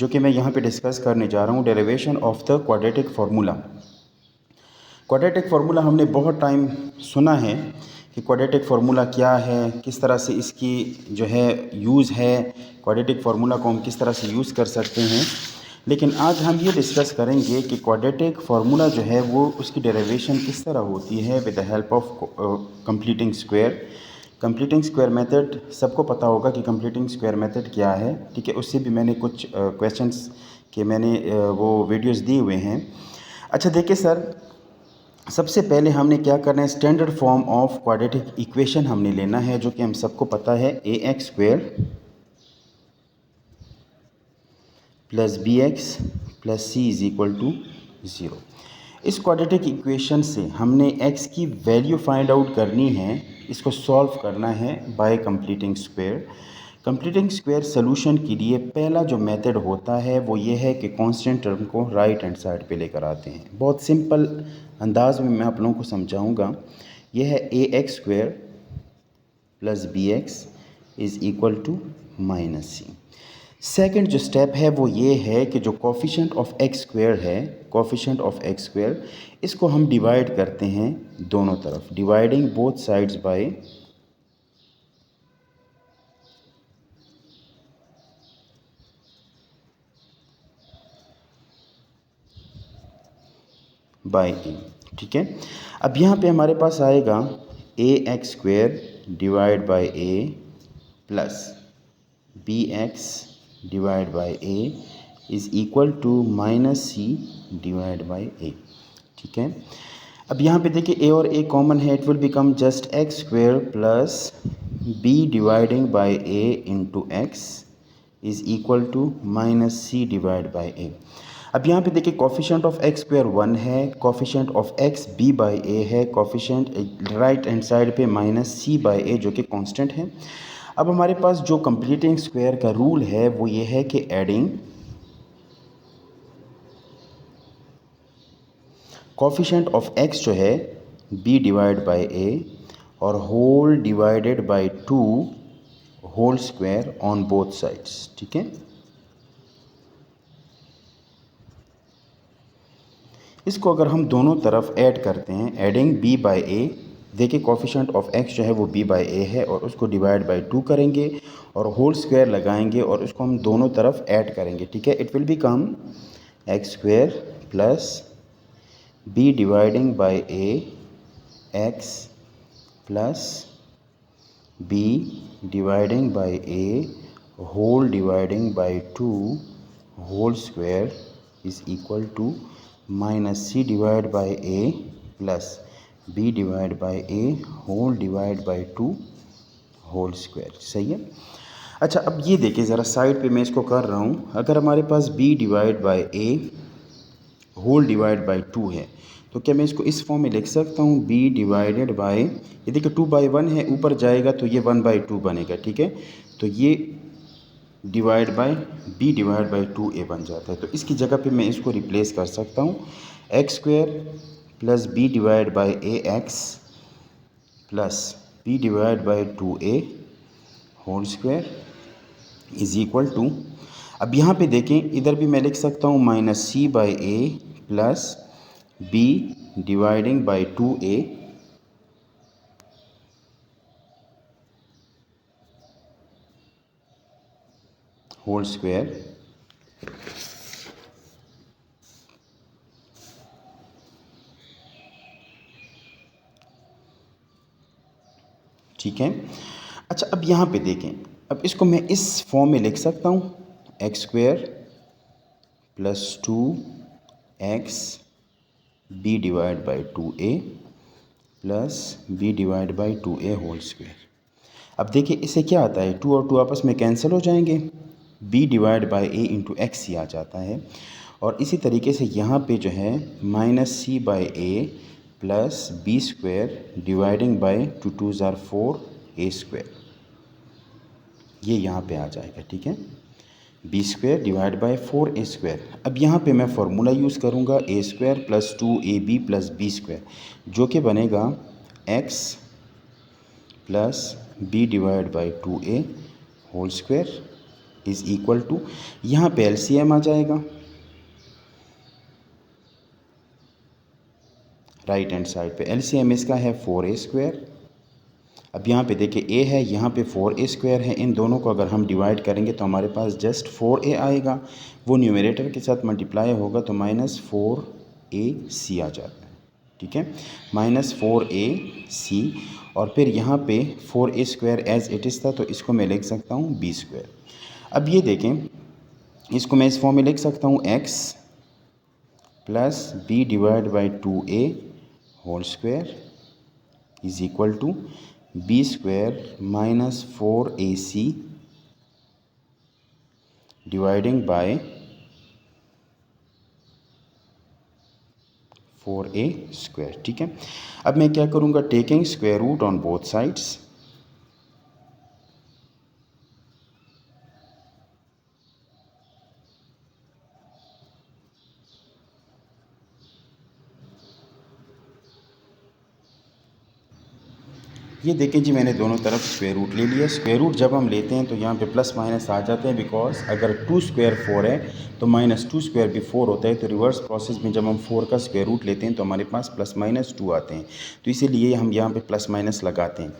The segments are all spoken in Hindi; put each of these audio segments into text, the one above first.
जो कि मैं यहाँ पे डिस्कस करने जा रहा हूँ, derivation of the quadratic formula. Quadratic formula हमने बहुत टाइम सुना है कि क्वाड्रेटिक फार्मूला क्या है, किस तरह से इसकी जो है यूज़ है, क्वाड्रेटिक फार्मूला को हम किस तरह से यूज़ कर सकते हैं। लेकिन आज हम ये डिस्कस करेंगे कि क्वाड्रेटिक फार्मूला जो है वो उसकी डेरिवेशन किस तरह होती है with the help of completing square. Completing square method सबको पता होगा कि कंप्लीटिंग स्क्वायर मेथड क्या है, ठीक है। उससे भी मैंने कुछ क्वेश्चंस के मैंने वो वीडियोस दिए हुए हैं। अच्छा देखिए सर, सबसे पहले हमने क्या करना है, standard form of quadratic equation हमने लेना है, जो कि हम सबको पता है ax² plus bx plus c is equal to 0। इस क्वाड्रेटिक इक्वेशन से हमने x की वैल्यू फाइंड आउट करनी है, इसको सॉल्व करना है bye completing square. Completing square solution के लिए पहला जो मेथड होता है वो ये है कि कांस्टेंट टर्म को राइट हैंड साइड पे लेकर आते हैं। बहुत सिंपल अंदाज में मैं आप लोगों को समझाऊंगा। यह है ax² plus bx is equal to -c। Second जो स्टेप है वो ये है कि जो कोफिशिएंट ऑफ x² है, कोफिशिएंट ऑफ x², इसको हम डिवाइड करते हैं दोनों तरफ, dividing both sides by a, ठीक है। अब यहाँ पे हमारे पास आएगा ax² divide by a plus bx divide by a is equal to -c divide by a, ठीक है। अब यहाँ पे देखिए a और a कॉमन है, it will become just x² plus b dividing by a into x is equal to -c divide by a। अब यहाँ पे देखिए कोफिशिएंट ऑफ x² 1 है, coefficient of x b by a है, कोफिशिएंट राइट हैंड साइड पे -c बाई a जो कि कांस्टेंट है। अब हमारे पास जो कंप्लीटिंग स्क्वायर का रूल है वो ये है कि एडिंग कोफिशिएंट ऑफ x जो है b डिवाइड बाई a और whole divided by 2 whole square on both sides, ठीक है। इसको अगर हम दोनों तरफ ऐड करते हैं, एडिंग b बाई a, देखिए कोफिशिएंट ऑफ x जो है वो b बाई a है और उसको डिवाइड बाई 2 करेंगे और होल स्क्वायर लगाएंगे और उसको हम दोनों तरफ ऐड करेंगे, ठीक है। It will become x² plus b dividing by a x plus b dividing by a whole dividing by 2 whole square is equal to -c divide by a plus b divide by a whole divide by 2 whole square, सही है। अच्छा अब ये देखिए ज़रा साइड पे मैं इसको कर रहा हूँ। अगर हमारे पास b divide by a whole divide by 2 है तो क्या मैं इसको इस फॉर्म में लिख सकता हूँ, b डिवाइडेड बाई, ये देखिए 2/1 है, ऊपर जाएगा तो ये 1/2 बनेगा, ठीक है। तो ये divide by b divide by 2a बन जाता है। तो इसकी जगह पे मैं इसको रिप्लेस कर सकता हूँ, x² plus b divide by ax plus b divide by 2a whole square is equal to, अब यहाँ पे देखें इधर भी मैं लिख सकता हूँ -c by a plus b dividing by 2a whole square ठीक है। अच्छा अब यहाँ पे देखें, अब इसको मैं इस फॉर्म में लिख सकता हूँ, x² plus 2x b divide by 2a plus b divide by 2a whole square. अब देखिए इससे क्या आता है, 2 और 2 आपस में कैंसिल हो जाएंगे, b divide by a into x ही आ जाता है। और इसी तरीके से यहाँ पे जो है -c by a plus b² dividing by 2 2s or 4a², ये यहाँ पे आ जाएगा, ठीक है। b² divide by 4a²। अब यहाँ पे मैं फार्मूला यूज़ करूँगा a² plus 2ab plus b², जो कि बनेगा x plus b divide by 2a whole square is equal to, यहाँ पे एलसीएम आ जाएगा राइट हैंड साइड पे। एलसीएम इसका है 4a²। अब यहाँ पे देखिए a है, यहाँ पे 4a² है। इन दोनों को अगर हम डिवाइड करेंगे तो हमारे पास जस्ट 4a आएगा। वो न्यूमरेटर के साथ मल्टीप्लाई होगा तो -4ac आ जाता है। ठीक है, -4ac। और फिर यहाँ पे 4a² एज इट इज़ था तो इसको मैं लिख सकता हूँ b²। अब ये देखें, इसको मैं इस फॉर्म में लिख सकता हूँ x + b divide by 2a whole square is equal to b² - 4ac dividing by 4a²। ठीक है, अब मैं क्या करूँगा, taking square root on both sides. ये देखें जी, मैंने दोनों तरफ स्क्वायर रूट ले लिया। स्क्वायर रूट जब हम लेते हैं तो यहाँ पे प्लस माइनस आ जाते हैं, बिकॉज अगर 2² 4 है तो -2² भी 4 होता है। तो रिवर्स प्रोसेस में जब हम 4 का स्क्वायर रूट लेते हैं तो हमारे पास +-2 आते हैं। तो इसीलिए हम यहाँ पे प्लस माइनस लगाते हैं।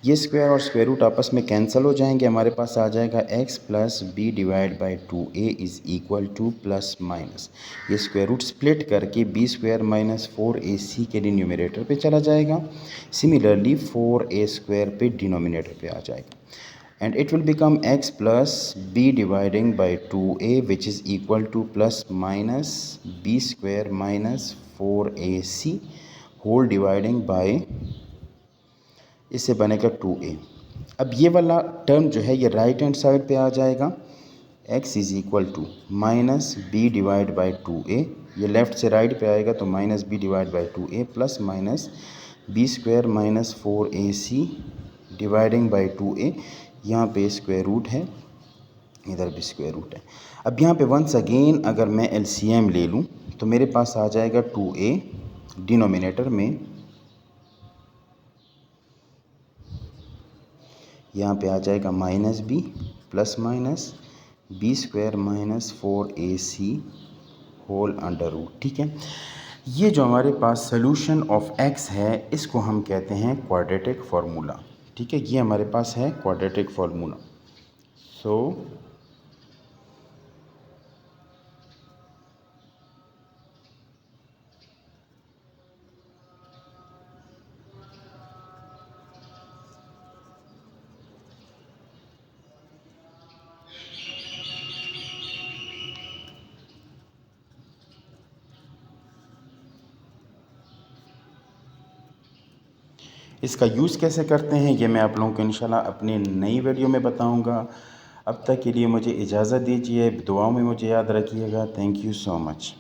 ये स्क्वायर और स्क्वायर रूट आपस में कैंसिल हो जाएंगे। हमारे पास आ जाएगा x + b divide by 2a is equal to +-। ये स्क्वायर रूट स्प्लिट करके b² - 4ac के न्यूमरेटर पे चला जाएगा। सिमिलरली 4a² पे डिनोमिनेटर पे आ जाएगा and it will become x + b dividing by 2a which is equal to +-b² - 4ac whole dividing by, इससे बनेगा 2a। अब ये वाला टर्म जो है ये राइट हैंड साइड पे आ जाएगा। x is equal to -b divide by 2a, ये लेफ़्ट से राइट पे आएगा तो -b divide by 2a plus minus b² - 4ac dividing by 2a। यहाँ पे स्क्वायर रूट है, इधर भी स्क्वायर रूट है। अब यहाँ पे वंस अगेन अगर मैं एलसीएम ले लूँ तो मेरे पास आ जाएगा 2a डिनोमिनेटर में, यहाँ पे आ जाएगा -b plus minus b² - 4ac whole under root. ठीक है, ये जो हमारे पास सोल्यूशन ऑफ x है इसको हम कहते हैं क्वाड्रेटिक फार्मूला। ठीक है, ये हमारे पास है क्वाड्रेटिक फार्मूला। सो इसका यूज़ कैसे करते हैं ये मैं आप लोगों को इंशाल्लाह अपनी नई वीडियो में बताऊंगा। अब तक के लिए मुझे इजाज़त दीजिए, दुआओं में मुझे याद रखिएगा। Thank you so much.